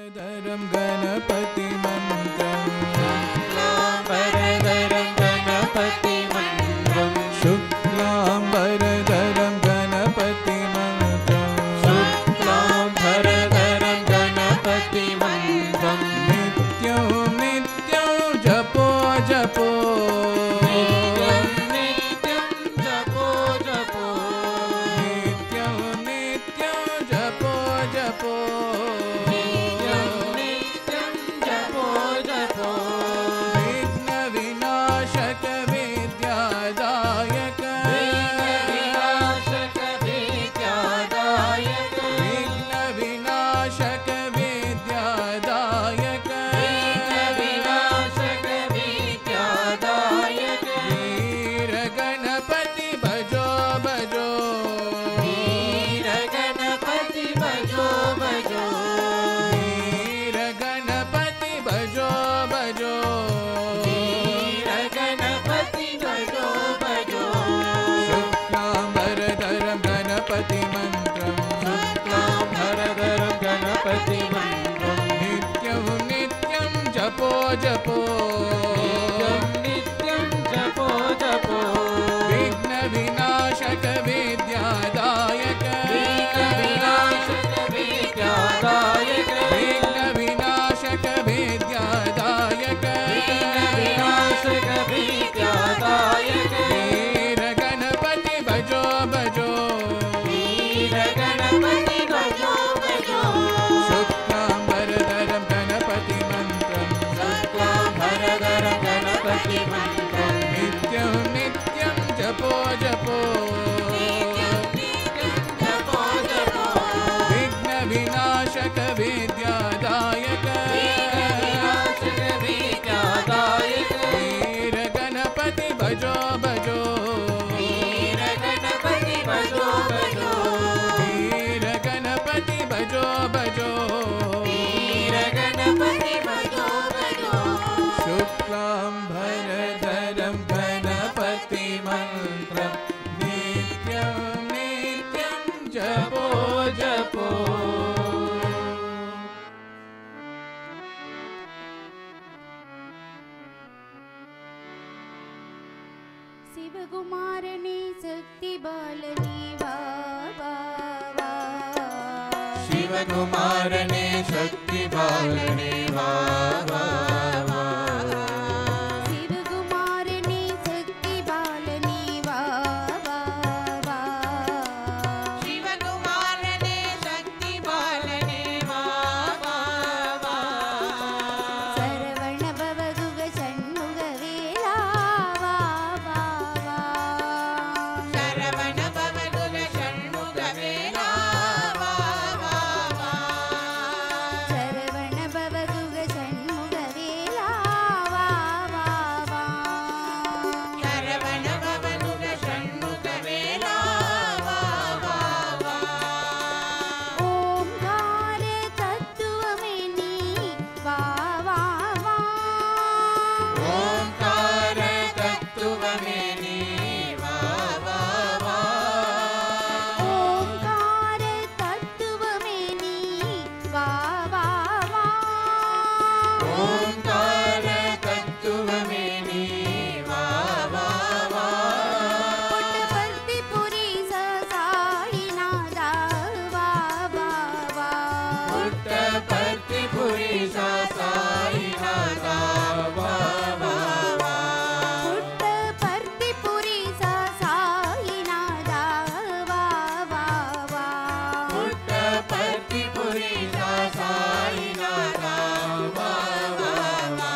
वरदरं गणपतिमन्त्रं वरदरं गणपतिमन्त्रं शुक्लां वरदरं गणपतिमन्त्रं शुक्लां वरदरं गणपतिमन्त्रं नित्यं नित्यं जपो जपो नित्यं नित्यं जपो जपो नित्यं नित्यं जपो जपो नित्यं नित्यं जपो जपो विघ्नविनाशक विद्यादायक विनाशक विद्यादायक विघ्नविनाशक विद्यादायक विनाशक विद्यादायक वीर गणपति भजो भजो वीर गणपति भजो भजो वीर गणपति भजो भजो वीर गणपति भजो भजो शुक्लांबरधरं गणपतिमन्त्रं शुक्लां भरधरं गणपतिमन्त्रं नित्यं नित्यं जपो जपो नित्यं नित्यं जपो जपो विघ्नविनाशक विद्यादायक विनाशक विद्यादायक विघ्नविनाशक विद्यादायक विनाशक विद्यादायक वीर गणपति भजो भजो वीर गणपति भजो भजो शुक्लांबरधरं गणपतिमन्त्रं शुक्लां भरधरं गणपतिमन्त्रं नित्यं नित्यं जपो जपो नित्यं जपो जपो विघ्नविनाशक विद्यादायक विनाशक विद्यादायक वीर गणपति भजो भजो वीर गणपति भजो भजो वीर गणपति भजो भजो वीर गणपति भजो भजो शुक्लांबरधरं गणपतिमन्त्रं नित्यं नित्यं जपो जपो शिवकुमारने शक्ति बालने वा वा वा शिवकुमारने शक्ति बालने वा वा वा शिवकुमारने शक्ति बालने वा वा वा शिवकुमारने शक्ति बालने वा वा वा सरवण भवगुग षण्मुग वेला वा वा वा शरवण भवगुग षण्मुग वेला वा वा वा सरवण भवगुग षण्मुग वेला वा वा वा शरवण भवगुग षण्मुग वेला वा वा वा ओंकार तत्त्वमेनी वा वा वा ओंकार तत्त्वमेनी वा वा वा ओंकार तत्त्वमेनी वा वा वा ओंकार तत्त्वमेनी वा वा वा पुट्टपर्ति पुरी साईनाथा वा वा वा पुट्टपर्ति पुरी साईनाथा वा वा वा पुट्टपर्ति पुरी साईनाथा वा वा वा पुट्टपर्ति पुरी साईनाथा वा वा वा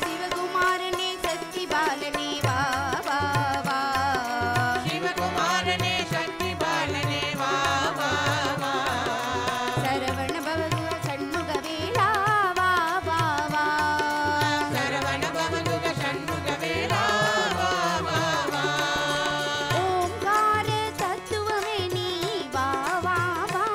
शिवकुमारने शक्ति बालने वा वा वा शिवकुमारने शक्ति बालने वा वा वा सरवण भवगुग षण्मुग वेला वा वा वा शरवण भवगुग षण्मुग वेला वा वा वा ओंकार तत्त्वमेनी वा वा वा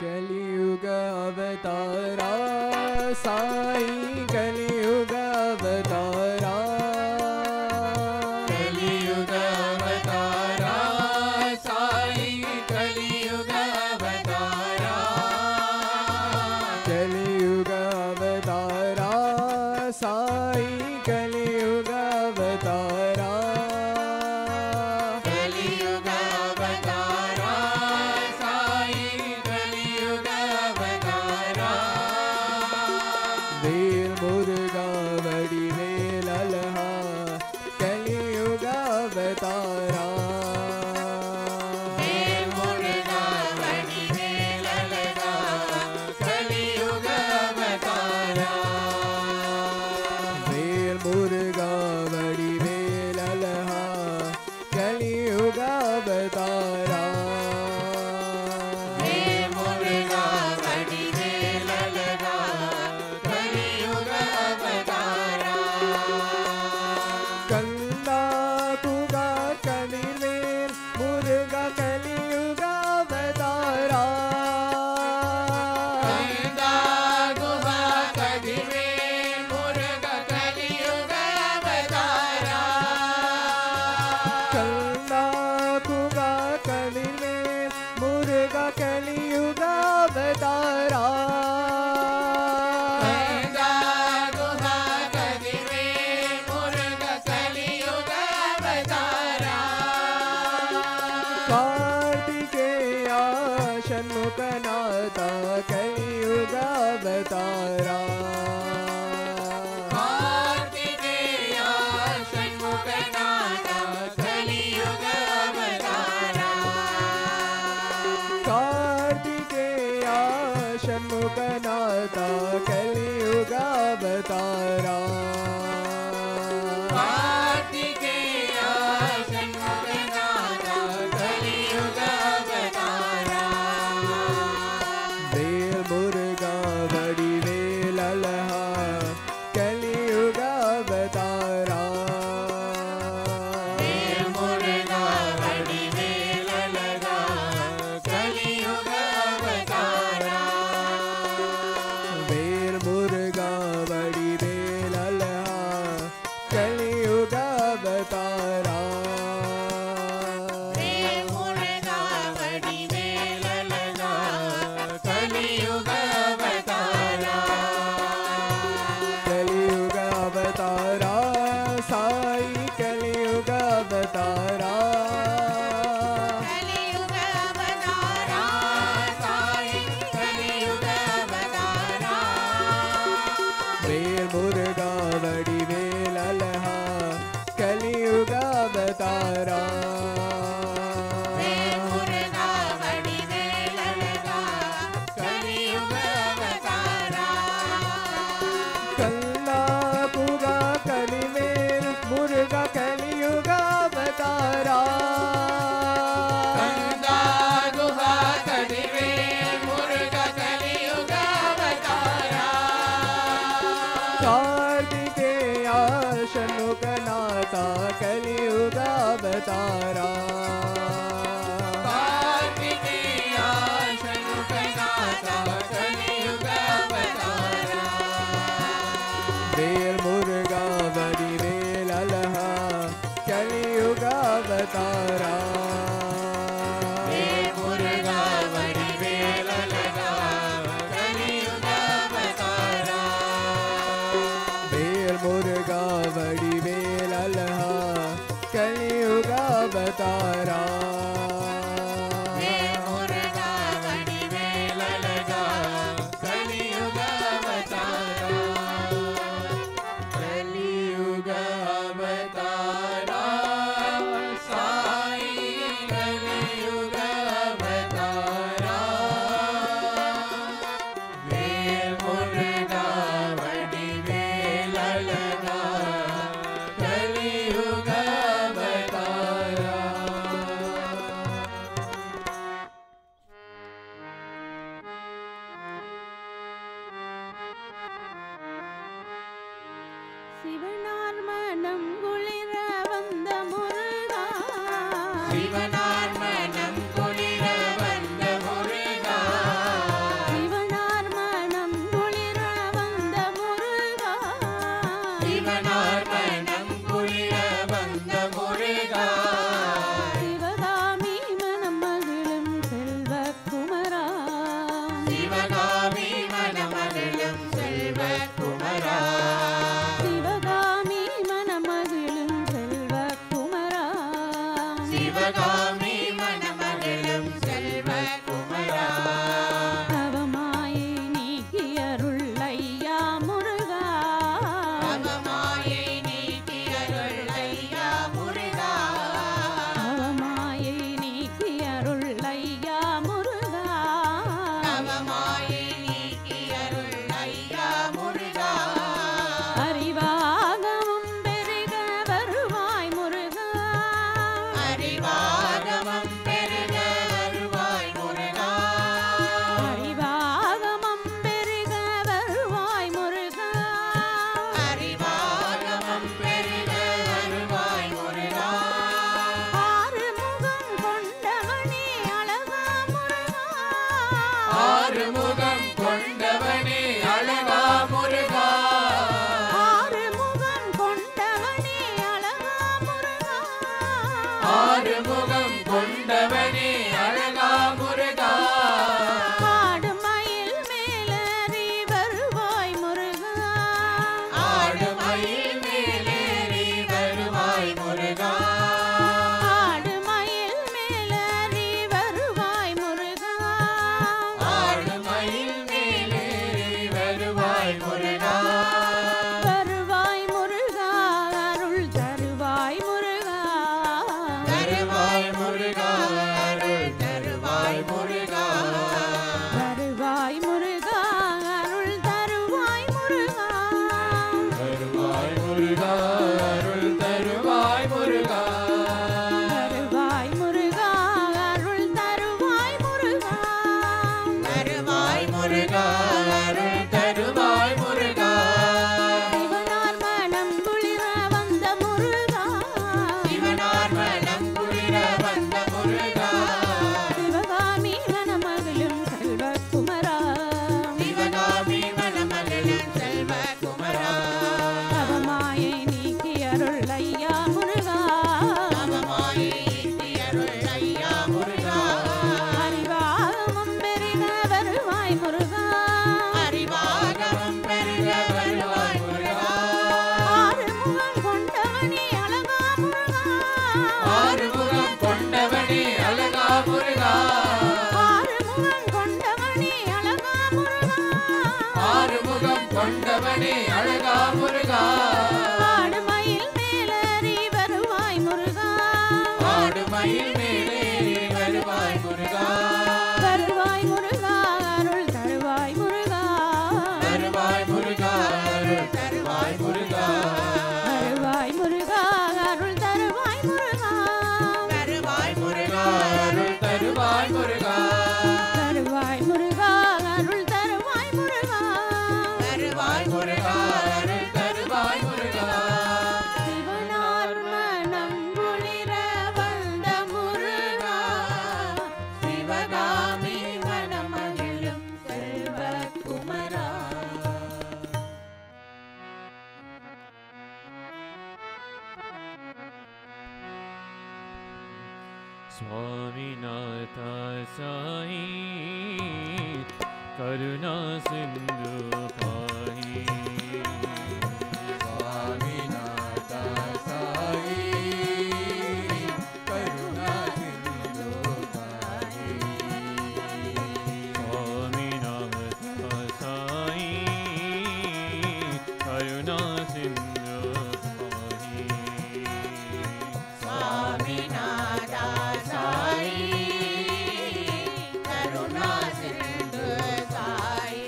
कलियुग अवतारा साईं कलियुग अवतारा कलियुग अवतारा साईं कलियुग अवतारा कलियुग अवतारा साईं कलियुग अवतारा कलियुग अवतारा साईं कलियुग अवतारा वेल मुर्गा वड़ी वेल अलहा कलियुग अवतारा वेल मुर्गा वड़ी वेल अलगा कलियुग अवतारा वेल मुर्गा वड़ी वेल अलहा कलियुग अवतारा वेल मुर्गा वड़ी वेल अलगा कलियुग अवतारा कंदा कुगा कनिवेल मुर्गा कलियुग अवतारा कंदा गुहा कदिवे मुर्गा कलियुग अवतारा कंदा कुगा कनिवेल मुर्गा कलियुग अवतारा कंदा गुहा कदिवे मुर्गा कलियुग अवतारा कार्तिकेय षण्मुखनाथ कलियुग अवतारा कार्तिकेय षण्मुखनाथ कलियुग अवतारा कार्तिकेय षण्मुखनाथ कलियुग अवतारा कार्तिकेय षण्मुखनाथ कलियुग अवतारा वेल मुर्गा वड़ी वेल अलहा कलियुग अवतारा वेल मुर्गा वड़ी वेल अलगा कलियुग अवतारा वेल मुर्गा वड़ी वेल अलहा कलियुग अवतारा वेल मुर्गा वड़ी वेल अलगा कलियुग अवतारा कलियुग अवतारा साई कलियुग अवतारा कलियुग अवतारा साईं कलियुग अवतारा वेल मुर्गा वड़ी वेल अलहा कलियुग अवतारा वेल मुर्गा वड़ी वेल अलगा कलियुग अवतारा कल्ला कुगा कलिवेल मुर्गा कलियुग अवतारा कंदा गुहा कदिवे मुर्गा कलियुग अवतारा कार्तिकेय षण्मुखनाथ कलियुग अवतारा कार्तिकेय षण्मुखनाथ कलियुग अवतारा वेल मुर्गा वड़ी वेल अलहा कलियुग अवतारा वेल मुर्गा वड़ी वेल अलगा कलियुग अवतारा वेल मुर्गा वड़ी वेल अलहा कलियुग अवतारा சிவகாமி மணமகளும் செல்வகுமரா சிவகாமி மணமகளும் செல்வகுமரா சிவகாமி மணமகளும் செல்வகுமரா அவமாயை நீக்கி அருள் ஐயா முருகா அவமாயை நீக்கி அருள் ஐயா முருகா அவமாயை நீக்கி அருள் ஐயா முருகா அவமாயை நீக்கி அருள் ஐயா முருகா அறிவாகமும் பெருக வருவாய் முருகா அறிவாகமம் பெருக வருவாய் முருகா அறிவாகமம் பெருக வருவாய் முருகா அறிவாகமம் பெருக வருவாய் முருகா ஆறுமுகம் கொண்டவனே அழகா முருகா ஆறுமுகம் கொண்டவனே அழகா முருகா ஆறுமுகம் கொண்டவனே அழகா முருகா ஆறுமுகம் கொண்டவனே அழகா முருகா ஆடுமயில் மேலேறி வருவாய் முருகா ஆடுமயில் மேலேறி வருவாய் முருகா ஆடுமயில் மேலேறி வருவாய் முருகா ஆடுமயில் மேலேறி வருவாய் முருகா வருவாய் முருகா அருள் தருவாய் முருகா தருவாய் முருகா அருள் தருவாய் முருகா வருவாய் முருகா அருள் தருவாய் முருகா தருவாய் முருகா அருள் தருவாய் முருகா வருவாய் முருகா அருள் தருவாய் முருகா வருவாய் முருகா அருள் தருவாய் முருகா சிவனார் மனம் குளிர வந்த முருகா சிவனார் மனம் குளிர வந்த முருகா சிவகாமி மணமகளும் செல்வகுமரா சிவகாமி மணமகளும் செல்வகுமரா அவமாயை நீக்கி அருள் ஐயா முருகா அவமாயை நீக்கி அருள் ஐயா முருகா அறிவாகமம் பெருக வருவாய் முருகா அறிவாகமம் பெருக வருவாய் முருகா ஆறுமுகம் கொண்டவனே அழகா முருகா ஆறுமுகம் கொண்டவனே அழகா முருகா ஆறுமுகம் கொண்டவனே அழகா முருகா ஆறுமுகம் கொண்டவனே அழகா முருகா ஆடுமயில் மேலேறி வருவாய் முருகா ஆடுமயில் மேலேறி வருவாய் முருகா வருவாய் முருகா அருள் தருவாய் முருகா தருவாய் முருகா அருள் தருவாய் முருகா வருவாய் முருகா அருள் தருவாய் முருகா வருவாய் முருகா அருள் தருவாய் முருகா வருவாய் முருகா அருள் தருவாய் முருகா வருவாய் முருகா அருள் தருவாய் முருகா சிவனார் மனம் குளிர வந்த முருகா சிவகாமி மணமகளும் செல்வகுமரா स्वामीनाथ साई करुणा सिंधु पाही स्वामीनाथ साई करुणा सिंधु पाही स्वामीनाथ साई करुणा सिंधु पाही स्वामीनाथा साई करुणा सिंधु साई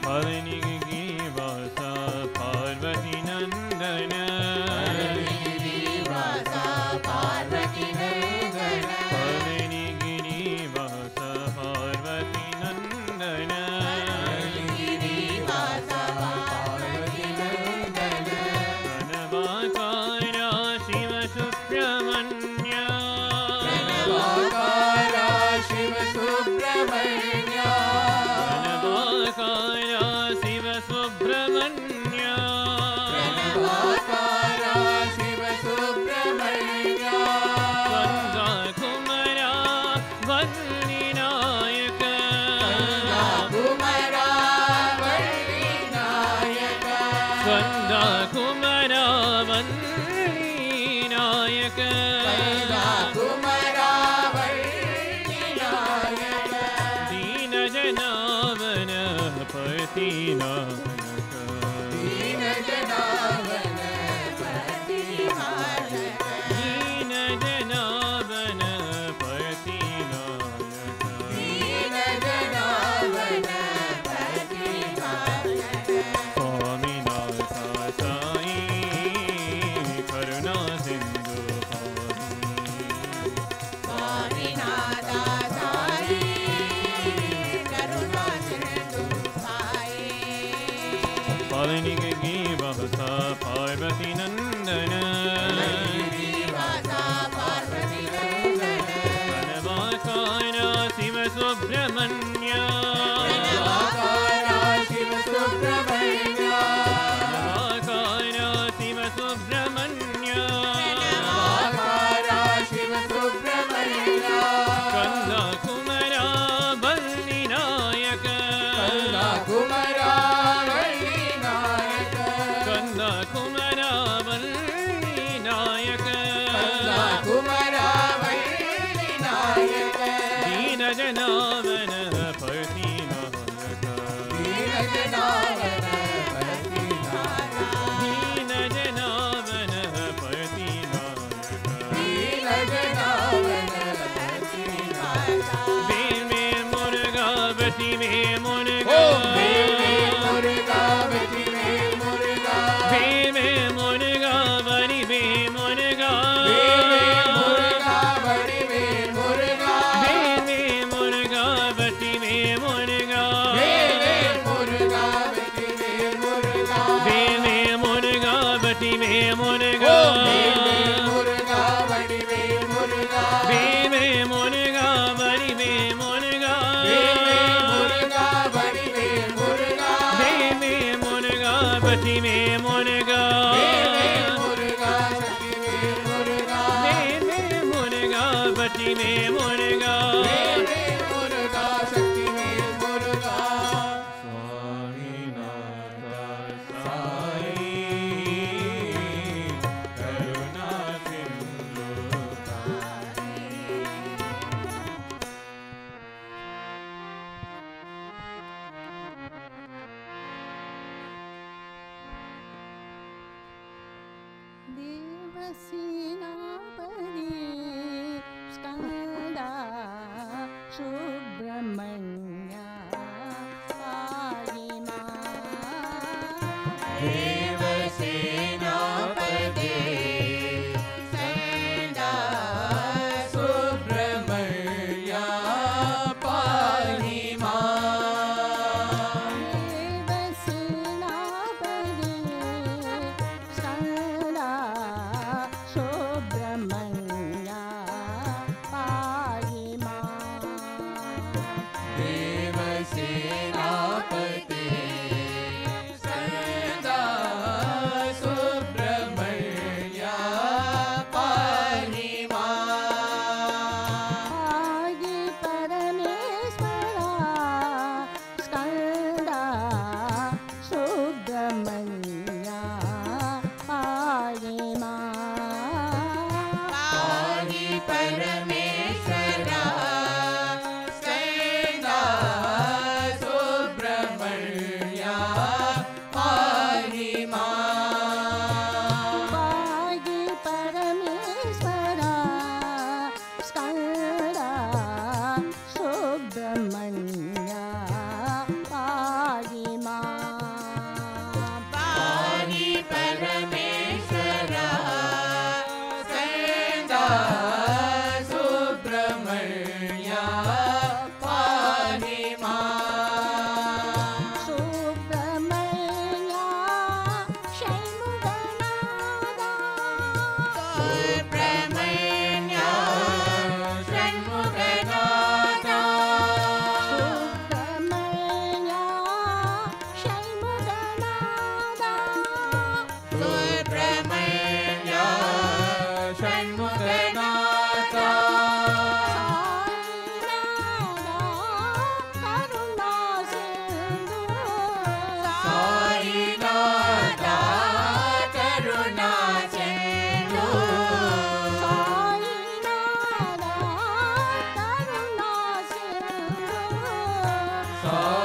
पवनी की वासा पार्वती नंदन वासा पार्वती नंदन पवनी गिरी वासा पार्वती नंदन वासा पार्वती नंदन प्रणवाकारा शिव सुब्रह्मण्य प्रणवाकारा शिव सुब्रह्मण्य प्रणवाकारा शिव सुब्रह्मण्य प्रणवाकारा शिव सुब्रह्मण्य वंदा कुमरा वन्निनायक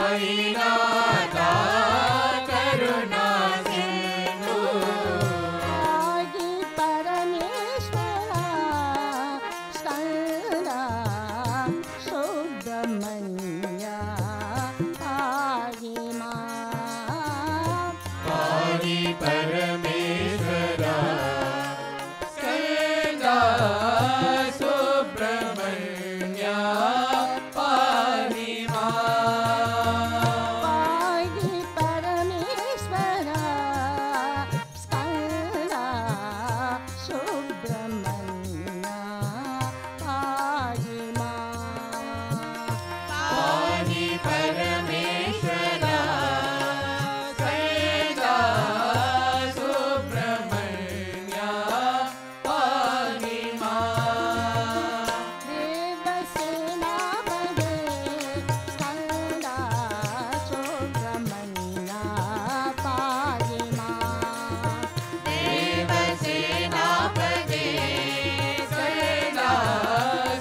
साईनाथा पाहि मां पाहि परमेश्वरा स्कंदा सुब्रह्मण्य पाहि मां पाहि परमेश्वरा स्कंदा सुब्रह्मण्य पाहि मां देवसेनापदे स्कंदा सुब्रह्मण्य पाहि मां देवसेनापदे स्कंदा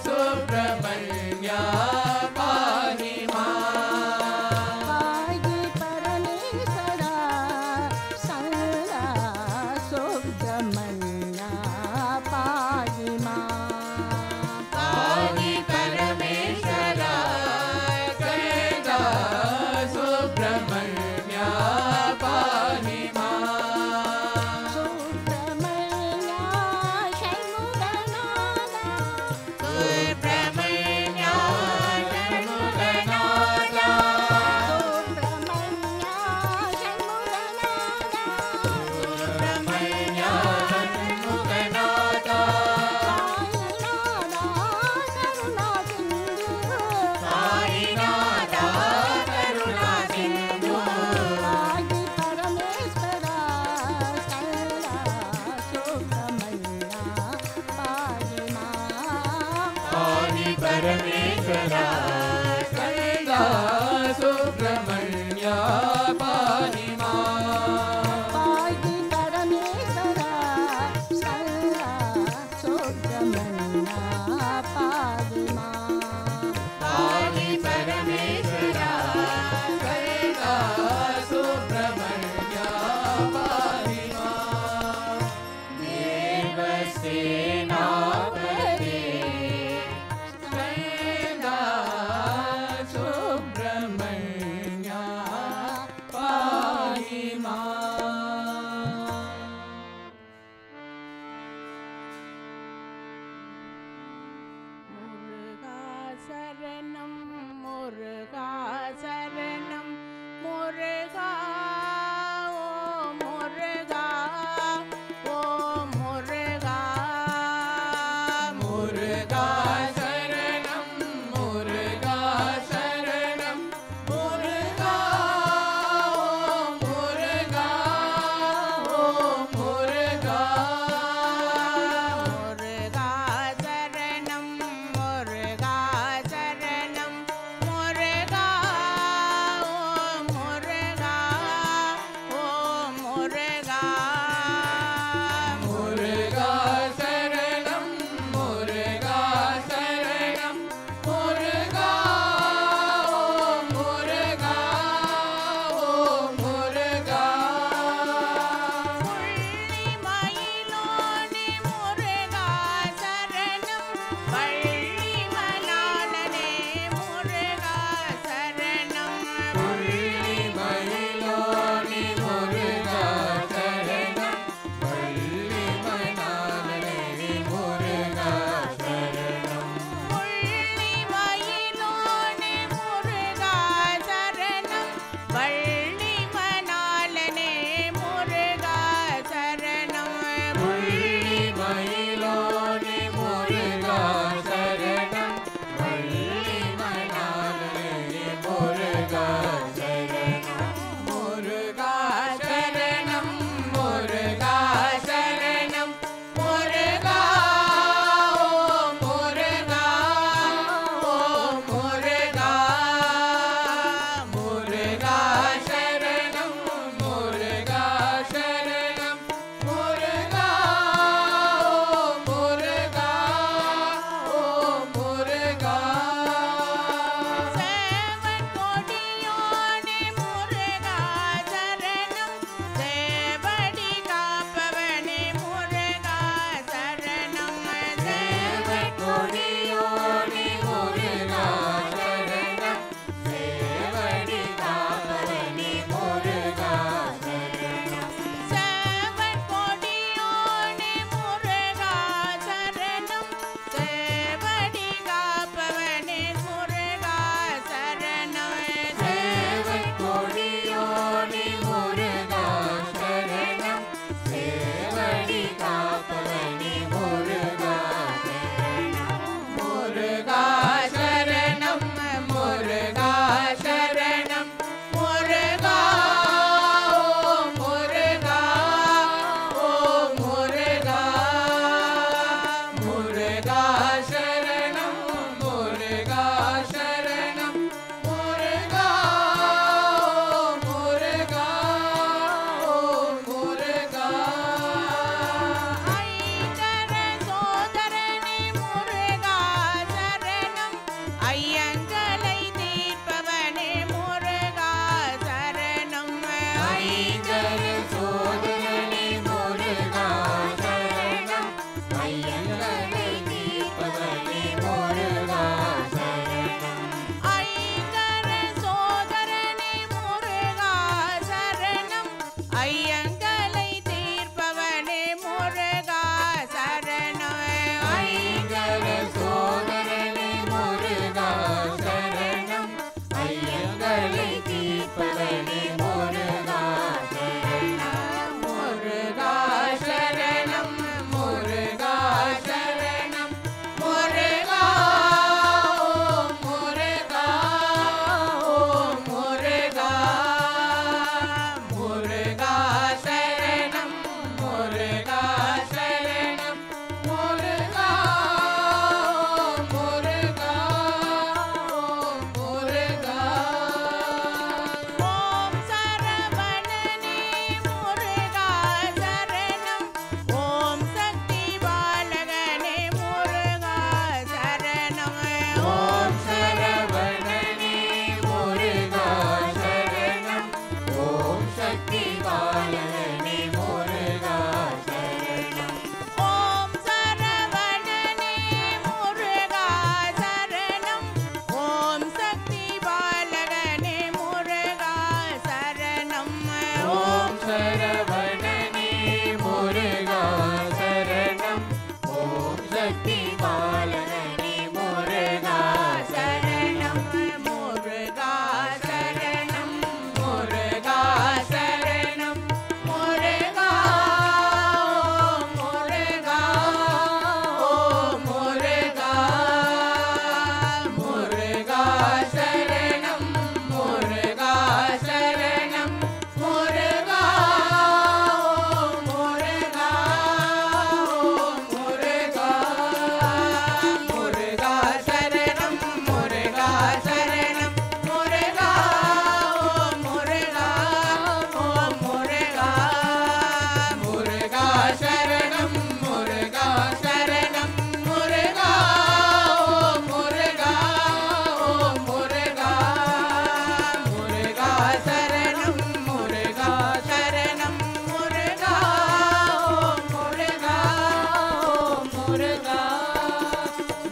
सुब्रह्मण्य पाहि मां पाहि परमेश्वरा स्कंदा सुब्रह्मण्य पाहि मां पाहि परमेश्वरा स्कंदा सुब्रह्मण्य पाहि मां सुब्रह्मण्य षण्मुखनादा सुब्रह्मण्य षण्मुखनादा सुब्रह्मण्य षण्मुखनादा सुब्रह्मण्य षण्मुखनादा साईनाथा करुणा सिंधु साईनाथ पाहि परमेश्वरा स्कंदा सुब्रह्मण्य पाहि मां पाहि परमेश्वरा स्कंदा सुब्रह्मण्य पाहि मां पाहि परमेश्वरा स्कंदा सुब्रह्मण्य पाहि मां देवसेनापदे स्कंदा முருகா சரணம் ஐயங்களை தீர்ப்பவனே முருகா சரணம் முருகா சரணம் முருகா சரணம் முருகா ஓம் முருகா ஓம் முருகா முருகா சரணம் முருகா சரணம் முருகா ஓம் முருகா ஓம் முருகா ஓம் சரவணனே முருகா சரணம் ஓம் சக்தி பாலகனே முருகா சரணம் ஓம் சரவணனே முருகா சரணம் ஓம் சக்தி பாலகனே முருகா சரணம் ஓம் சரவணனே முருகா சரணம் ஓம் சக்தி பாலகனே முருகா சரணம் ஓம் சரவணனே முருகா சரணம் ஓம் சக்தி பாலகனே முருகா சரணம் முருகா சரணம் முருகா சரணம் முருகா ஓம் முருகா ஓம் முருகா முருகா சரணம் முருகா சரணம் முருகா ஓம் முருகா ஓம் முருகா முருகா சரணம் முருகா சரணம் முருகா ஓம் முருகா ஓம் முருகா முருகா சரணம் முருகா சரணம் முருகா ஓம் முருகா ஓம் முருகா முருகா சரணம் முருகா சரணம் முருகா ஓம் முருகா ஓம் முருகா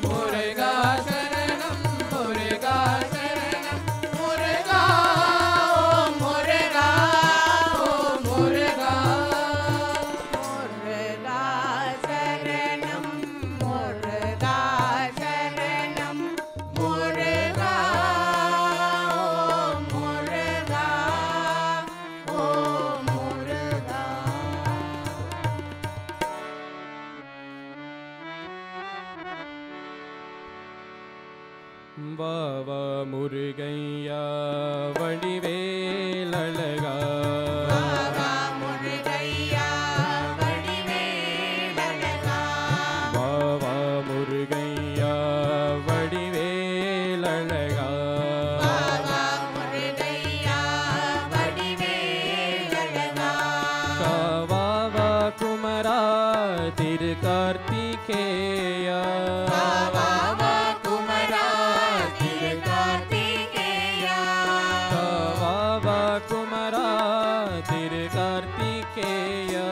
முருகா சரணம் முருகா சரணம் முருகா ஓம் முருகா ஓம் முருகா முருகா சரணம் முருகா சரணம் முருகா ஓம் முருகா ஓம் முருகா வாவா முருகையா வடிவேலழகா பாபா முருகையா வடிவேலழகா வாவா முருகையா வடிவேலழகா பாபா முருகையா வடிவேலழகா காவாவா குமரா திரு கார்த்திகேயா பாபா குமரா திரு கார்த்திகேயா காவாவா குமரா திரு கார்த்திகேயா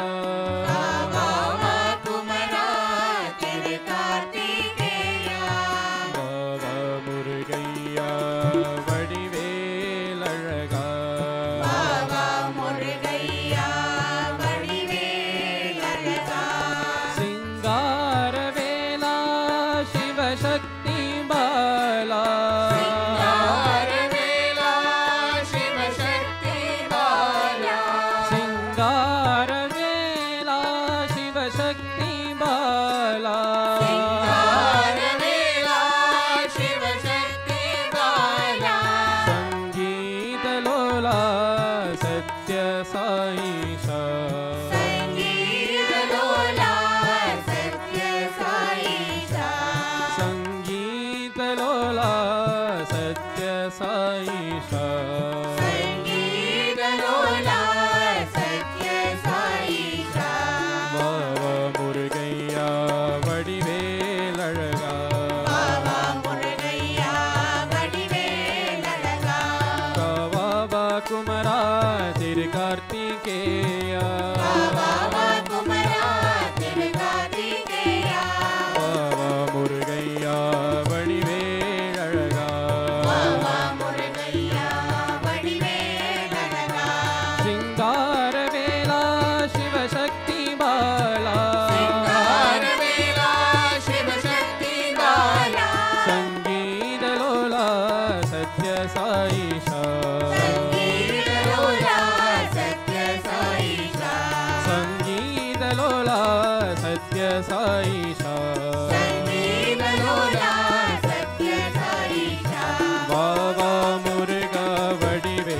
பாபா குமரா திரு கார்த்திகேயா வாவா முருகையா வடிவேலழகா பாபா முருகையா வடிவேலழகா சிங்காரவேலா சிவசக்தி பாலா சிங்காரவேலா சிவசக்தி பாலா சிங்காரவேலா சிவசக்தி பாலா சிங்காரவேலா சிவசக்தி பாலா சங்கீதலோலா சத்ய சாயிஷா சங்கீதலோலா சத்ய சாயிஷா சங்கீதலோலா சத்ய சாயிஷா சங்கீதலோலா சத்ய சாயிஷா வாவா முருகையா வடிவேலழகா பாபா முருகையா வடிவேலழகா காவாவா குமரா திரு கார்த்திகேயா பாபா குமரா திரு கார்த்திகேயா வாவா முருகையா வடிவேலழகா பாபா முருகையா வடிவேலழகா சிங்காரவேலா சிவசக்தி பாலா சிங்காரவேலா சிவசக்தி பாலா சங்கீதலோலா सत्य साईशा संगीत लोला सत्य साईशा संगीत लोला सत्य साईशा संगीत लोला सत्य साईशा बाबा मुर्गा वडिवे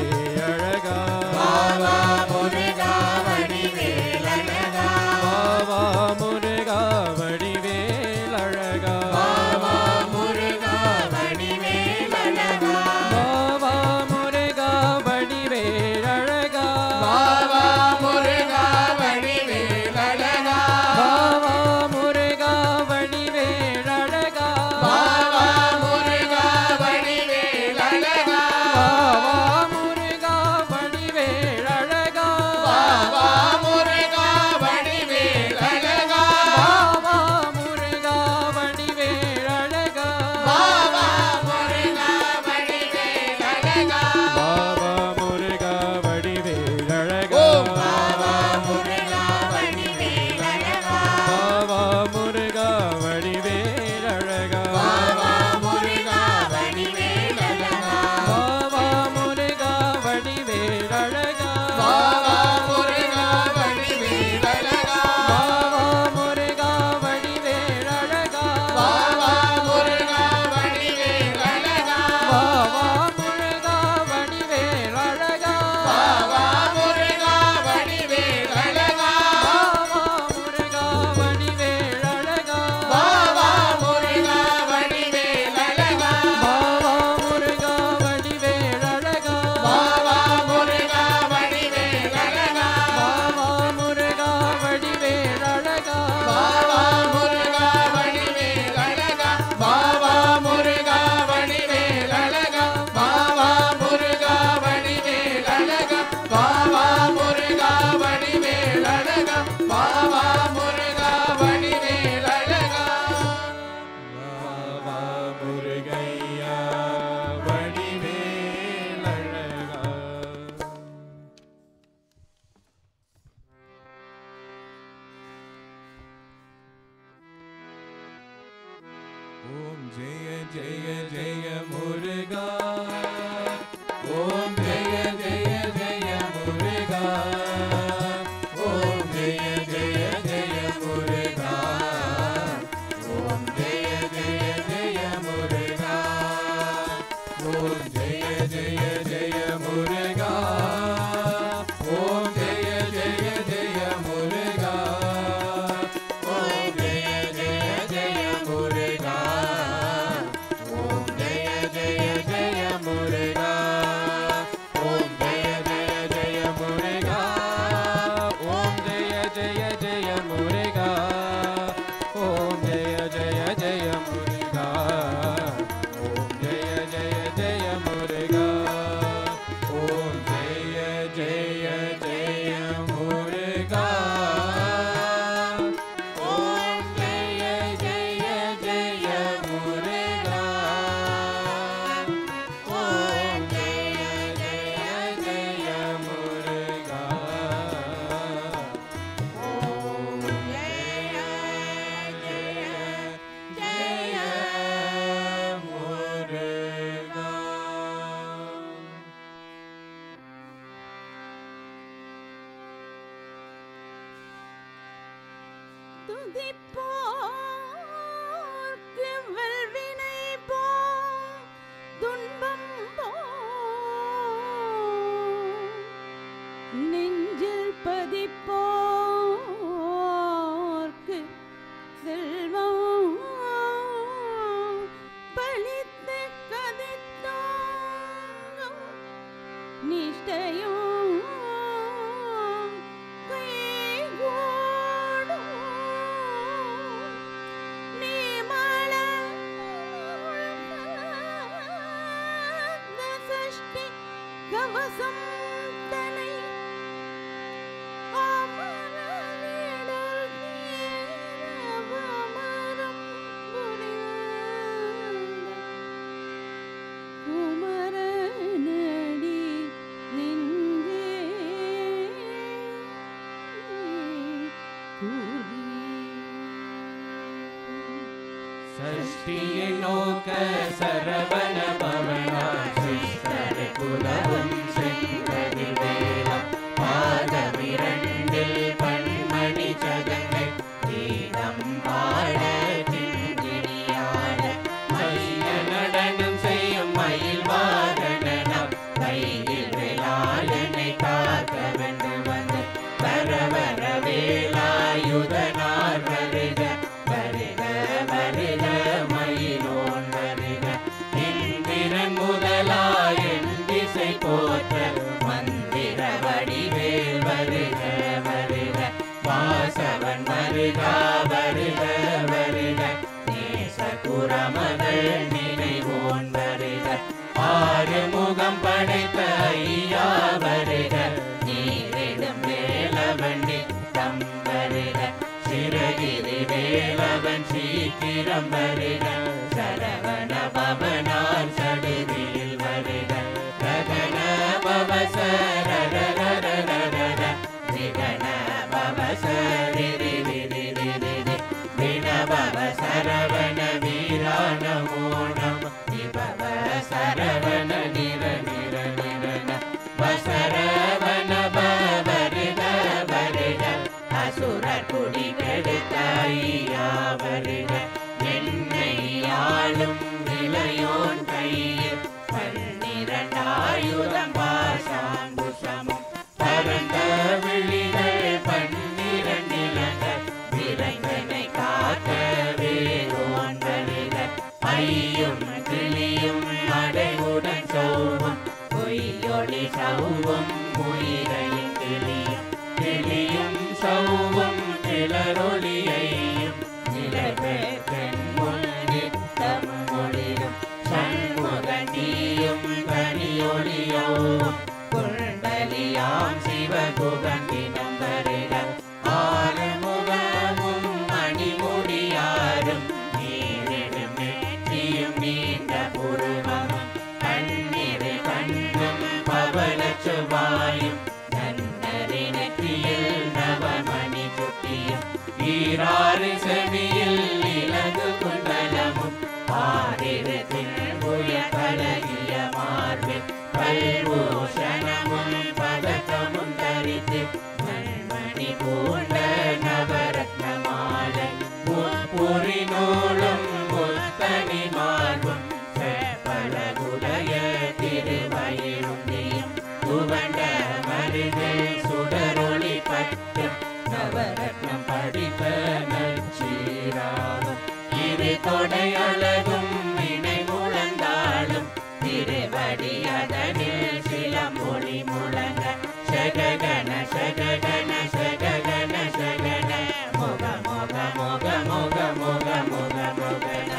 अழகா बाबा मुर्गा वडिवेल अழகா बाबा मुर्गा वडिवेल अழகா बाबा मुर्गा वडिवेल अழகா बाबा मुर्गा वडिवेल अழகா बाबा मुर्गा वडिवेल अழகா बाबा मुर्गा वडिवेल अழகா बाबा मुर्गा वडिवेल अழகா बाबा मुर्गा वडिवेल अழகா बाबा मुर्गा वडिवेल अழகா बाबा मुर्गा वडिवेल अழகா बाबा मुर्गा वडिवेल अழகா बाबा मुर्गा वडिवेल अழகா ओम बाबा मुर्गा वडिवेल अழகா बाबा मुर्गा वडिवेल अழகா बाबा मुर्गा वडिवेल अழகா बाबा मुर्गा वडिवेल अழகா बाबा मुर्गा वडिवेल अழகா बाबा मुर्गा वडिवेल अழகா बाबा मुर्गा वडिवेल अழகா बाबा मुर्गा वडिवेल अழகா बाबा मुर्गा वडिवेल अழகா बाबा मुर्गा वडिवेल अழகா बाबा मुर्गा वडिवेल अழகா बाबा मुर्गा वडिवेल अழகா बाबा मुर्गा वडिवेल अழகா बाबा मुर्गा वडिवेल अழகா बाबा मुर्गा वडिवेल अழகா बाबा मुर्गा वडिवेल अழகா बाबा मुर्गा वडिवेल अழகா बाबा मुर्गा वडिवेल अழகா बाबा मुर्गा वडिवेल अழகா बाबा मुर्गैया वडिवेल अழகா ओम जय जय जय मुर्गा ओम जय जय जय मुर्गा ओम जय जय जय मुर्गा ओम जय जय जय मुर्गा ओम जय जय जय मुर्गा ओम जय जय जय मुर्गा ओम जय जय जय मुर्गा ओम जय जय जय मुर्गा ओम जय जय जय मुर्गा ओम जय जय जय मुर्गा ओम जय जय जय मुर्गा ओम जय जय जय मुर्गा ओम जय जय जय मुर्गा ओम जय जय जय मुर्गा ओम जय जय जय मुर्गा ओम जय जय जय मुर्गा துதிப்போர்க்கு வல்வினை போ துன்பம் போ நெஞ்சில் பதிப்போர்க்கு செல்வம் பலித்து கதித்தோங்கும் நிஷ்டையும் கைகூடும் நீ சஷ்டி கவசம் தனை அமரவிடல் தீரவமரம் புரிந்த குமரனடி நின்றே षष्टिये नोक सरवण भवना ஆறுமுகம் படைத்த ஐயா வருக நீரிடும் வேலவண்டி தம்பருக சிறகிரி வேலவன் சீக்கிரம் வருக சரவண பவனார் சடுதியில் வருக ரகண பவசரர விகண பவசரி வினபவ சரவண வீரான மோனம் விபவ சரவண நிர நிர நிரண வசரவண பவருக வருக அசுரர் குடி கெடுத்த ஐயா வருக என்னை ஆளும் நிலையோன் கையில் 12 ஆயுதம் பாசாங்குஷமும் பரந்த விழிகள் 12 இலங்கள் விரைந்தனை காக்க வேரோன் வருக ஐயும் கிளியும் அடைவுடன் சௌவும் பொய்யொளி சௌவும் உயிரையும் கிளியும் சௌவும் கிளரொளியையும் நிலவேற்கன் முன் நித்தம் ஒளிரும் சண்முகனியும் கனியொளியோவும் குண்டலியாம் சிவகுகந்தினம் வருக ஆறுமுகமும் மணிமுடியாரும் நீரிடும் நெற்றியும் நீண்ட புருவமும் கண்ணிரு கண்ணும் பவளச்சுவாயும் நன்னறி நெற்றியில் நவமணி சுட்டியும் ஈராறு செவியில் இலகு குண்டலமும் ஆறிரு தின்புய கலகிய மார்பில் பல்பூஷணமும் பதக்கமும் தரித்து நன்மணி பூண்ட நவரத்ன மாலை முப்புரி நூலும் முத்தனி மார்பும் பலகுடைய திருவயிறுந்தியும் துவண்ட மருதில் சுடரொளி பட்டும் நவரத்னம் படித்த நச்சீராவும் இரு தொடை அழகும் வினை முழந்தாளும் திருவடியதனில் சிலம்பொலி முழங்க சககன சககன சககன சகன முக முக முக முக முக முக முகன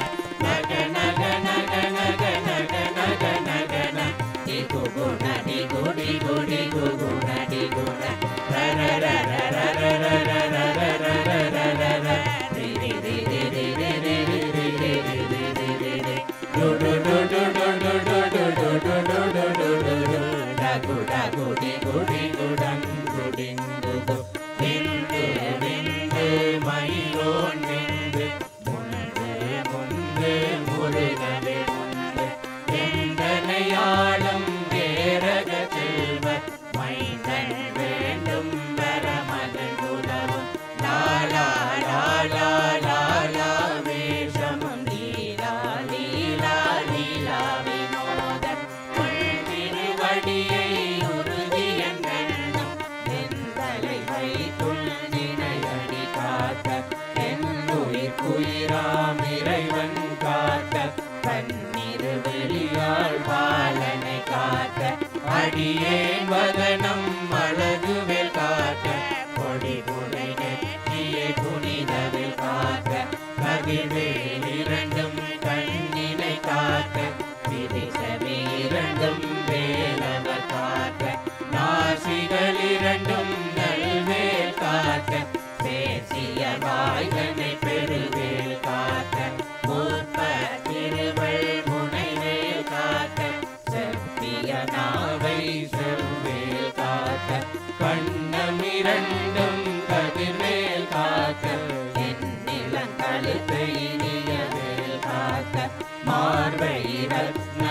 நக நக நக நக நக நக நகன டிகு குண டிகு டிகு டிகு குண டிகுண ரர ரர ரர ரர ரர ரர ரர ரி ரி ரி ரி ரி ரி ரி ரி ரி ரி ரி ரி ரி டு டு டு டு டு டு டு டு டு டு டு டு டு டு டு டகு டகு டிகு டிகு டங்கு டிங்கு கு விந்து விந்து மயிலோன் விந்து முந்து முந்து முருகவே முந்து எந்தனையாளும் வேரக செல்வ மைந்தன் வேண்டும் வரமகன் உதவும் லாலா லாலா லாலா வேஷமும் லீலா லீலா லீலா வினோதன் திருவடியை உறுதியென்னும் எந்தலை வைத்துள் நினையடி காக்க என்னுயிர் குயிராம் இறைவன் காக்க பன்னிரு வெளியாள் பாலனை காக்க அடியேன் வதனம் அழகுவேல் காக்க கொடி புனை நெற்றியை புனிதவில் காக்க கதிர்வேல் இரண்டும் கண்ணினை காக்க விதிசவி இரண்டும் வேலவர் காக்க நாசிகள் இரண்டும் நல்வேல் காக்க பேசிய வாய்தனை பெருவேல் காக்க மூப்ப திருவள் முனைவேல் காக்க செவ்விய நாவை செவ்வேல் காக்க கண்ணம் இரண்டும் கதிர்வேல் காக்க என்னிலங்கழுத்தை இனியவேல் காக்க மார்பை ரத்ன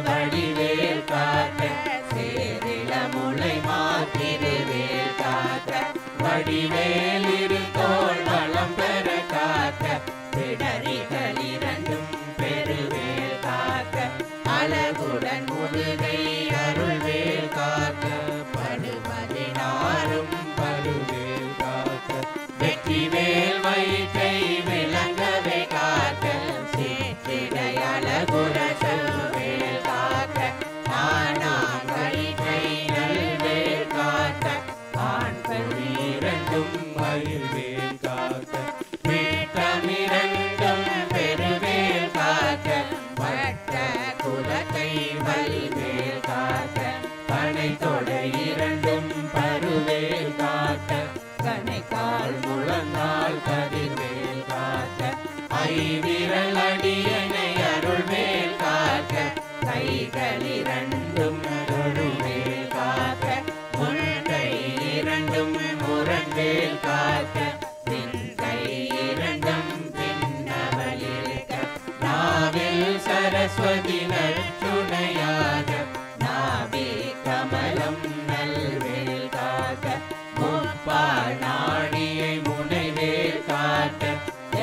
வடிவேல் காக்க சேரிள முளை மாத்திருவேல் காக்க வடிவேல் இருத்தோள் வளம் பெற காக்க பிடரிகள் இரண்டும் பெருவேல் காக்க அழகுடன் முதுகை அருள்வேல் காக்க படுபதினாரும் படுவேல் காக்க வெற்றிவேல் வயிற்றை விளங்கவே காக்க சேற்றிடை அழகுட செல்வேல் காக்க ஆனான் வயிற்றை நல்வேல் காக்க ஆண் பெண் இரண்டும் மயில்வேல் காக்க வீட்டமிரண்டும் பெருவேல் காக்க வட்ட குலத்தை வலிவேல் காக்க பனை தொடை இரண்டும் பருவேல் காக்க கணைக்கால் முழங்கால் கதிர்வேல் காக்க ஐவிரல் அடியனை அருள்வேல் காக்க கைகள் இரண்டும் தொழுவேல் காக்க முன்கை இரண்டும் முரண்வேல் காக்க பின்கை இரண்டும் பின்னவலிருக்க நாவில் சரஸ்வதி நற்சுணையாக நாவி கமலம் நல்வேல் காக்க முப்பால் நாடியை முனைவேல் காக்க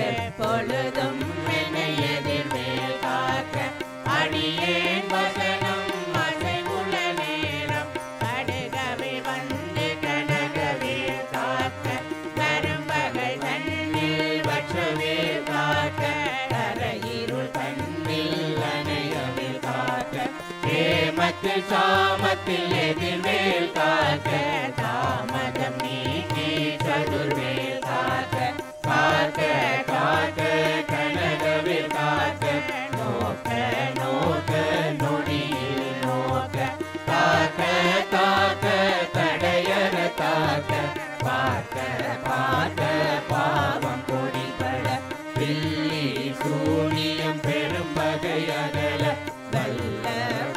எப்பொழுதும் என்னை எதிர்வேல் காக்க அடியேன் வசனம் அசைவுள்ள நேரம் கடுகவே வந்து கனகவேல் காக்க கரும்பகல் தன்னில் வற்றவேல் காக்க கரையிருள் தன்னில் அணையவேல் காக்க ஏமத்தில் சாமத்தில் எதிர்வேல் காக்க தாமதம் நீக்கி சதுர்வேல் காக்க காக்க காக்க கனகவேல் காக்க நோக்க நோக்க நொடியில் நோக்க காக்க காக்க தடையற காக்க பார்க்க பார்க்க பாவம் கொடிபட பில்லி சூனியம் பெரும்பகை அகல வல்ல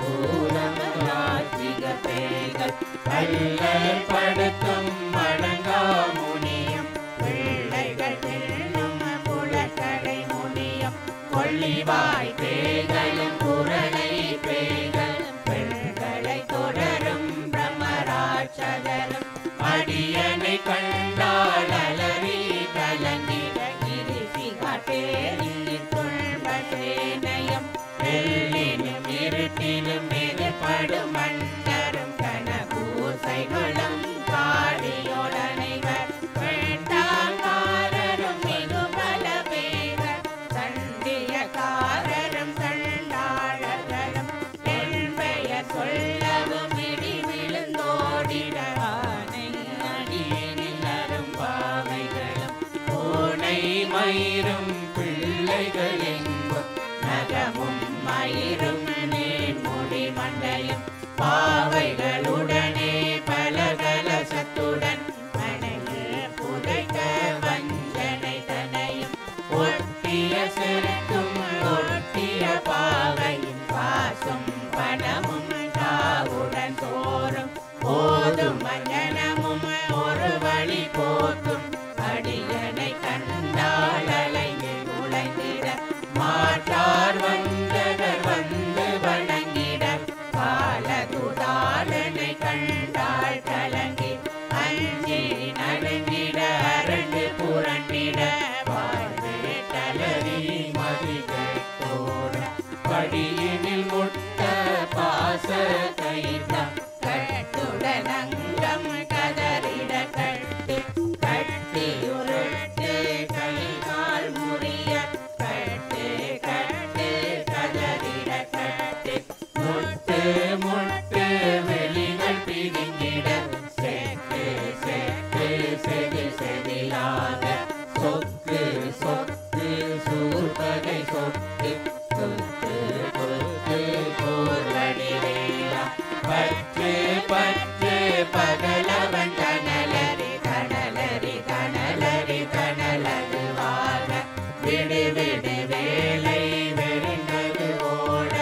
பூதம் ஆட்சிக பேய்கள் அல்லல் படுத்தும் மணங்கா முனியும் பிள்ளைகள் என்னும் புலக்கடை முனியும் கொள்ளிவாய் பேய்களும் குரலை பேய்களும் பெண்களை தொடரும் பிரம்மராட்சகரும் அடியனை கண்டால் அலறி கலங்கிட கிரிசிகாட்டேரி துன்பசேனையும் வெள்ளினும் இருட்டிலும் எதிர்படும் மன்னரும் கனபூசைகளும் காடியோடனைவர் வேண்டாங்காரரும் மிகு பல பேர்கள் சண்டியக்காரரும் சண்டாளர்களும் என் பெயர் சொல்லவும் இடி விழுந்தோடிட ஆனை அடியேனில் அரும்பாவைகளும் பூனை மயிரும் பிள்ளைகள் எங்கும் நகமும் மயிரும் நீர்முடி மண்டையும் பாவைகளுடனே பலகலசத்துடன் மனையில் புதைத்த வஞ்சனை தனையும் ஒட்டிய செருக்கும் ஒட்டிய பாவையும் பாசும் பணமும் தாவுடன் தோறும் போதும் மஞ்சனமும் ஒரு வழி போக்கும் அடியனை கண்டால் அலைந்து உழைந்திட மாற்றார் வந்தனர் வந்து வணங்கிட காலதுடாலனை கண்டால் கலங்கி அஞ்சி நடுங்கிட அரண்டு புரண்டிட வாழ்வு தளரி மதிகத்தோட படியினில் முட்ட பாச கைதான் கட்டுடன் அங்கம் கதறிட கட்டு கட்டி உருட்டு கை கால் முறிய கட்டு கட்டு கதறிட கட்டு முட்டு முட்டு வெளிகள் பிரிந்திட செக்கு செக்கு செதில் செதிலாக சொக்கு சொக்கு சூர்பகை சொக்கு கொத்து கொத்து கூர்வடி வேளா பற்று பற்று பகலவன் கனலரி கனலரி கனலரி கனலருவாக விடு விடு வேலை வெறுண்டது ஓட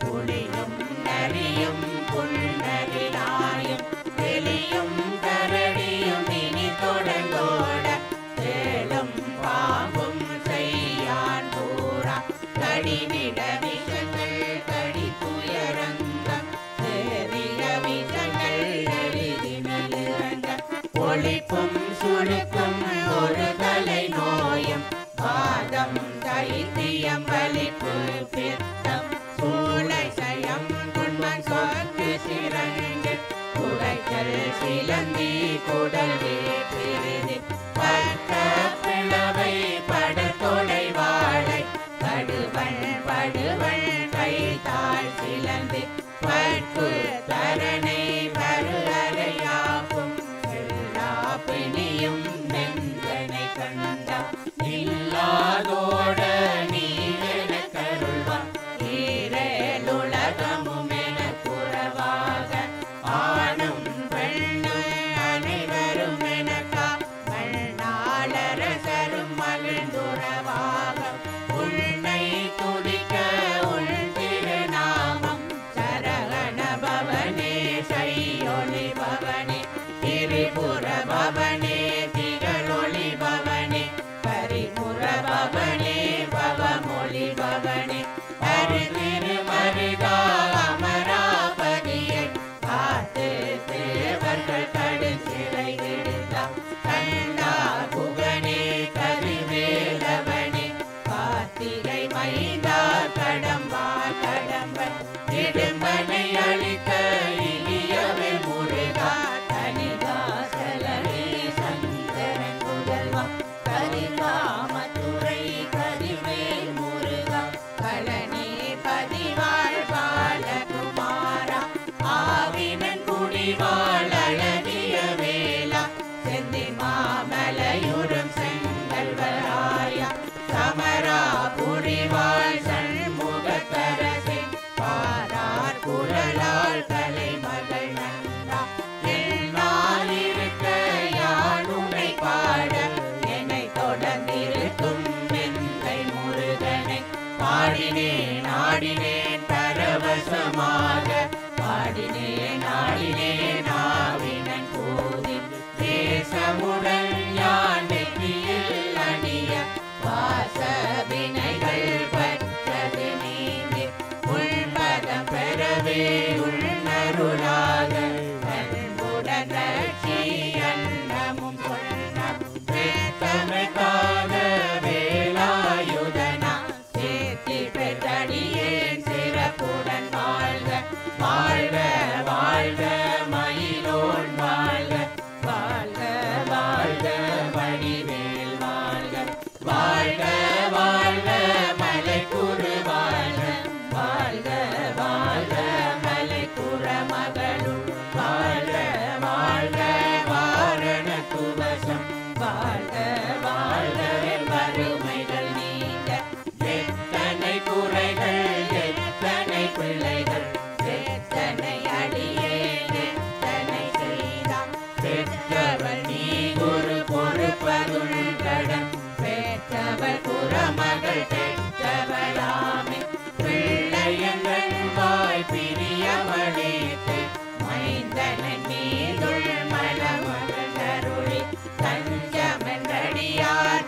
புலியும் நரியும் புன்னரிலாயும் வெளியும் கரடியும் இனி தொடங்கோட தேளும் பாம்பும் செய்யான் பூரா கடிவிட விஷங்கள் கடி துயரங்கம் தேறிய விஷங்கள் எளிதினிலிறங்க ஒளிப்பும் சுழுக்கும் ஒரு தலை நோயும் பாதம் தைத்தியம் வலிப்பு பித்தம் சூளை சயம் குன்மன் சொத்து சிறங்கு குடைச்சல் சிலந்தி குடல் பிரிதி பக்க பிளவை படத்தொடை வாழை கடுவன் படுவன் கைத்தாள் சிலந்தி பட்பு தரணை பரு அறையாகும் எல்லா பிணியும் நெஞ்சனை கண்டா இல்லாதோட நீ எனக்கருள்வான் ஈரேலுலகமும் திரிபுர பவனே திகழொளி பவனே பரிபுர பவனே பவமொழி பவனே அரு திருமருகா அமராபதியை காத்து தேவர்கள் கடு சிறை விடுத்தார் கண்டா புகனே கருவேலவனே கார்த்திகை மைந்தா கடம்பா கடம்பன் இடும்பனை அளித்த இனியவே முருகா கனிகாசலனே சங்கரன் புதல்வா கரிகாமத்துறை கதிர்வேல் முருகா கழனி பதிவாழ் பாலகுமாரா ஆவினன் குடிவாழ் அழகிய வேளா செந்தி மாமலையுறும் செங்கல்வராயா சமரா புரிவாழ் சண்முகத்தரசே பாரார் குரலால் கலைமகள் நந்தா என்னால் இருக்க யானுனை பாட என்னை தொடர்ந்திருக்கும் வெந்தை முருகனை பாடினேன் ஆடினேன் பரவசமாக பாடினேன் ஆடினேன் ஆவினன் போதி தேசமுடன் யான் நெற்றியில் அணிய வாச வினைகள் பற்றது நீங்கி உள்பதம் பெறவே உள்நருளாக அன்புடன் ரட்சி அன்னமும் சொன்ன வெத்தமிழ்காக வேலாயுதனா சேர்த்தி பெற்றடியேன் சிறப்புடன் வாழ்க வாழ்க வாழ்க மயிலோன் வாழ்க வாழ்க வாழ்க வடிவேல் வாழ்க வாழ்க வாழ்க மலைக்குரு வாழ்க வாழ்க வாழ்க மலைக்குற மகளும் வாழ்க வாழ்க வாரண துவசம் வாழ்க வாழ்க வறுமைகள் நீங்க எத்தனை குறைகள் எத்தனை பிள்ளைகள் எத்தனை அடியேன் எத்தனை செய்தாம் பெற்றவள் நீ குரு பொறுப்பதுள் கடன் பெற்றவள் குறமகள் பெற்றவளாமே பிள்ளையங்கள் வாய் பிரியவழித்து மைந்தனன் மீதுள் மலமகள் அருளி தஞ்சமென்றடியார்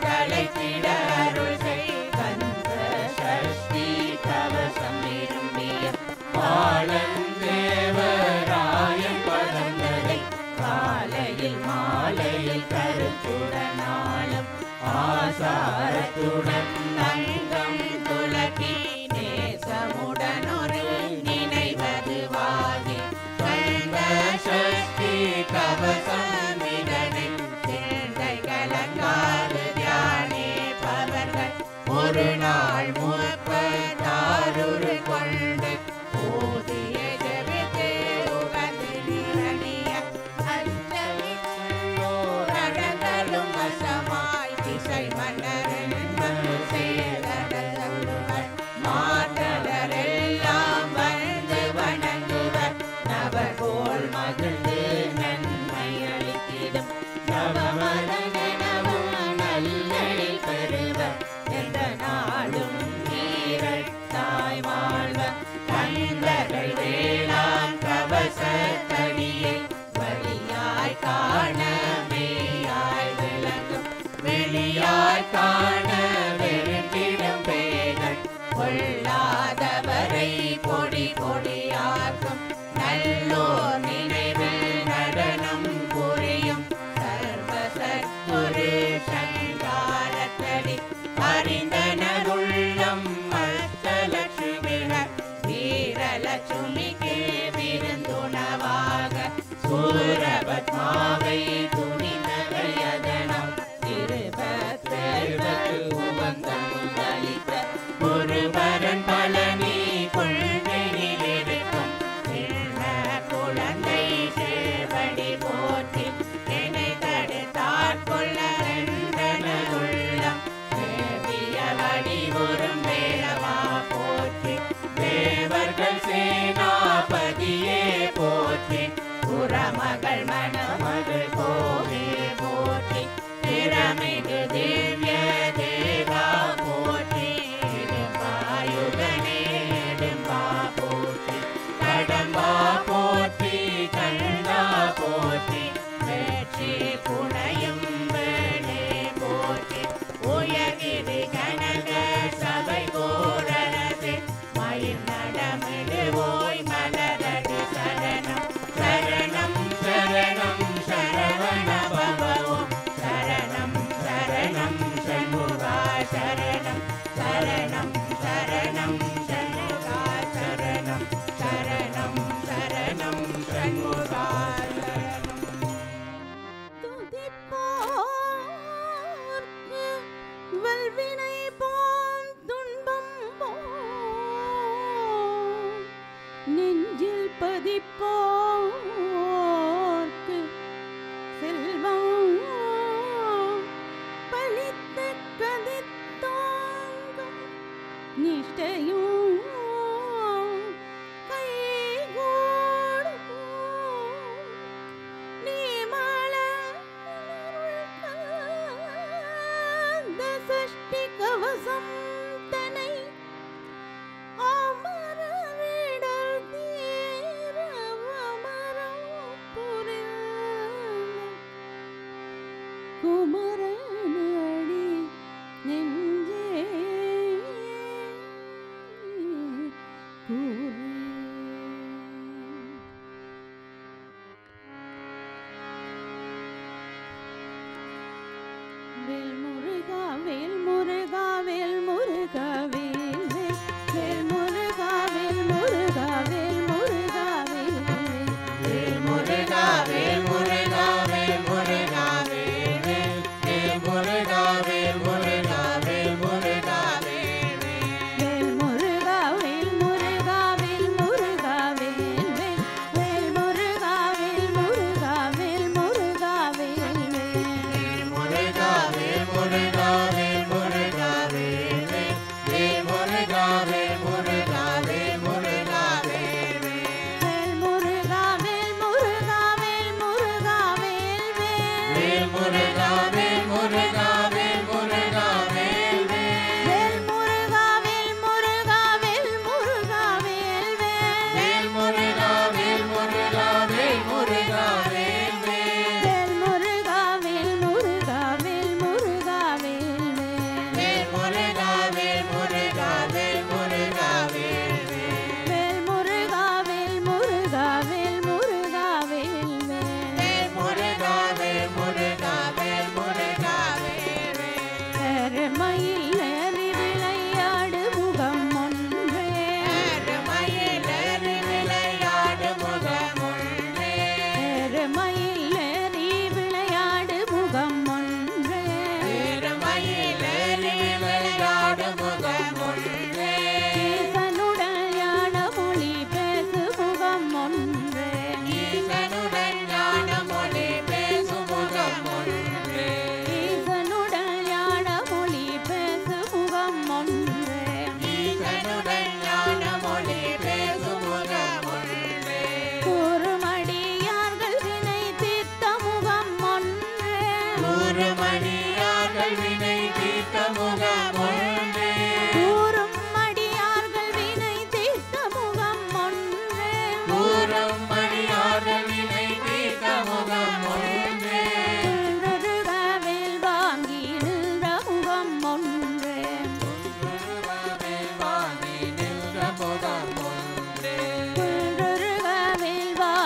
தலைத்திட அருள் செய் கந்த சஷ்டி கவசம் விரும்பிய பாலந்தேவராயன் பதங்களை காலையில் மாலையில் கருத்துடனாலும் ஆசாரத்துடன் தங்கம் துலக்கி நேசமுடன் ஒரு நினைவதுவாகி கந்த சஷ்டி கவசம் இதனை சிந்தை கலங்காது தியானே பவர்கள் ஒரு நாள் முப்பத்தாறு கொண்டு போதிய ஜெபித்தே உகந்து நிரணிய அண்டமில்லோரடங்களும் வசமாய் திசை மன்னரின் வந்து சேரடங்களுவர் மாற்றலரெல்லாம் வந்து வணங்குவர் நவகோள் மகிழ்ந்து நன்மை அளித்திடும் நவமதனெனவும் நல்லெழில் பெறுவர் எந்த நாளும் நீரட்டாய் வாழ்வர் கந்தர்கள் வேளாண் கவசத்தடியை வழியாய் காண மெய்யாய் விளங்கும் வெளியாய் காண வெறுத்திடும் பேர்கள் கொள்ளாதவரை பொடி பொடியாக்கும் நல்லோர் நினைவில் நடனம் புரியும் சர்வசத்குரு சங்காரத்தடி அறிந்தனருள்ளம் அஷ்டலட்சுமிகள் வீரலட்சுமிக்கு விருந்துணவாக சூரபத்மாவை துணிந்தவையதனம் திருபத்ரேவக்கு உபந்தமும் அளித்த குருபரன் பழனி கொள்கையில் இருக்கும் சின்ன குழந்தை சேவடி போற்றி என்னை தடுத்தாற் கொள்ள உள்ளம் தேவிய வடிவுறும் வேளவா போற்றி தேவர்கள் சேனாபதியே போற்றி புறமகள் மணமகள் கோவே போற்றி திறமிகு திவ்ய தேவா போற்றி இடும்பாயுதனே இடும்பா போற்றி கடம்பா போற்றி கண்டா போற்றி பதிப்போர்க்கு செல்வம் பழித்த கதித்தோங்கும் நிஷ்டையும் கைகூடும் நீமல சஷ்டி கவசம் தனை அமரரிடர் தீரவமரம் புரிந்த குமரனடி நெஞ்சே கூறு. வேல் முருகா வேல் முருகா வேல் முருகா வேல் வேல் வேல் முருகா வேல் முருகா வேல் முருகா வேல் வேல் முருகா வேல் முருகா வேல் முருகா வேல் வேல் வேல் முருகா வேல் முருகா வேல் முருகா வேல் வேல் முருகா வேல் முருகா வேல் முருகா வேல் வேல் வேல் முருகா வேல் முருகா வேல் முருகா வேல் வேல் முருகா வேல் முருகா வேல் முருகா வேல் வேல் வேல் முருகா வேல் முருகா வேல் முருகா வேல் வேல் முருகா வேல் முருகா வேல் முருகா வேல் வேல் வேல் முருகா வேல் முருகா வேல் முருகா வேல் வேல் முருகா வேல் முருகா வேல் முருகா வேல் வேல் வேல் முருகா வேல் முருகா வேல் முருகா வேல் வேல் முருகா வேல் முருகா வேல் முருகா வேல் வேல் முருகா வேல் முருகா வேல் முருகா வேல் வேல் முருகா வேல் முருகா வேல் முருகா வேல் வேல் முருகா வேல் முருகா வேல் முருகா வேல் மயில் ஏறி விளையாடு முகம் ஒன்றே மயிலேறி விளையாடு முகம் ஒன்றே மயில் ஏறி விளையாடு முகம் ஒன்றே மயிலேறி விளையாடு முகம் ஒன்றே ஈசனுடன் ஞான மொழி பேசு முகம் ஒன்றே ஈசனுடன் ஞான மொழி பேசும் முகம் ஒன்றே ஈசனுடன் ஞான மொழி பேசு முகம் ஒன்றே ஈசனுடன் ஞான மொழி பேசும் முகம் ஒன்றே கூறுமடியார்கள் வினை தீர்த்த முகம் ஒன்றே கூறுமணியார்கள் வினை தீர்த்த முகம் ஒன்றே கூறுமடியார்கள் வினை தீர்த்த முகம் ஒன்றே கூறுமணியார்கள் வினை தீர்த்த முகம் ஒன்றே குன்றருகவேல் வாங்கி நின்ற முகம் ஒன்றே வாங்கி நின்ற முகம் ஒன்றே குன்றருகவேல் வாங்கி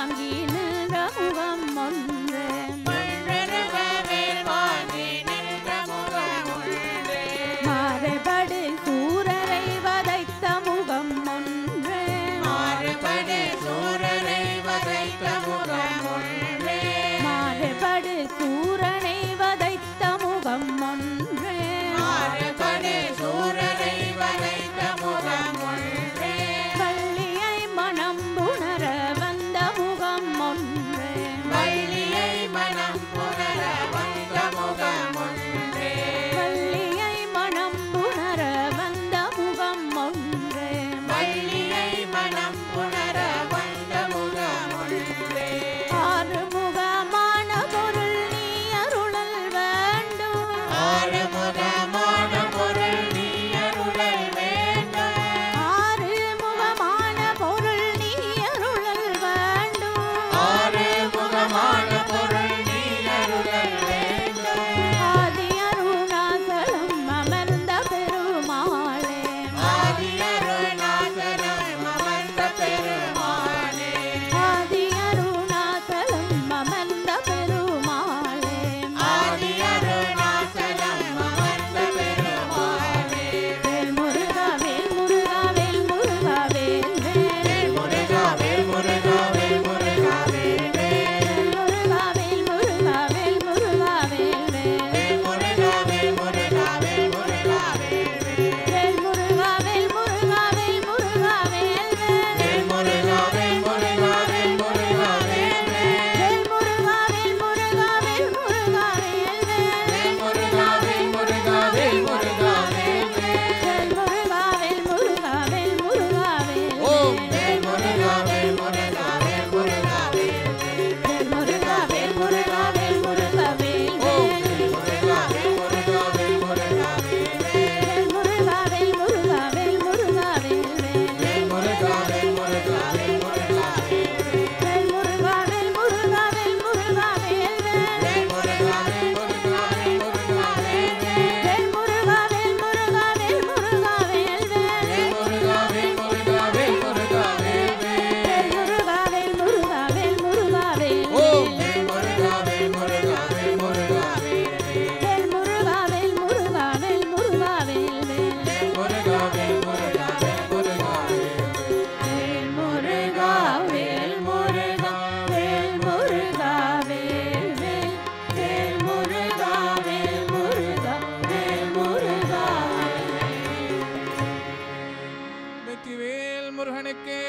முருகனுக்கு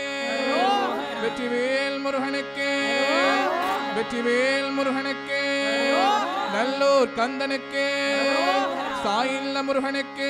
வெற்றிவேல் முருகனுக்கு வெற்றிவேல் முருகனுக்கு நல்லூர் கந்தனுக்கு சாயில்ல முருகனுக்கு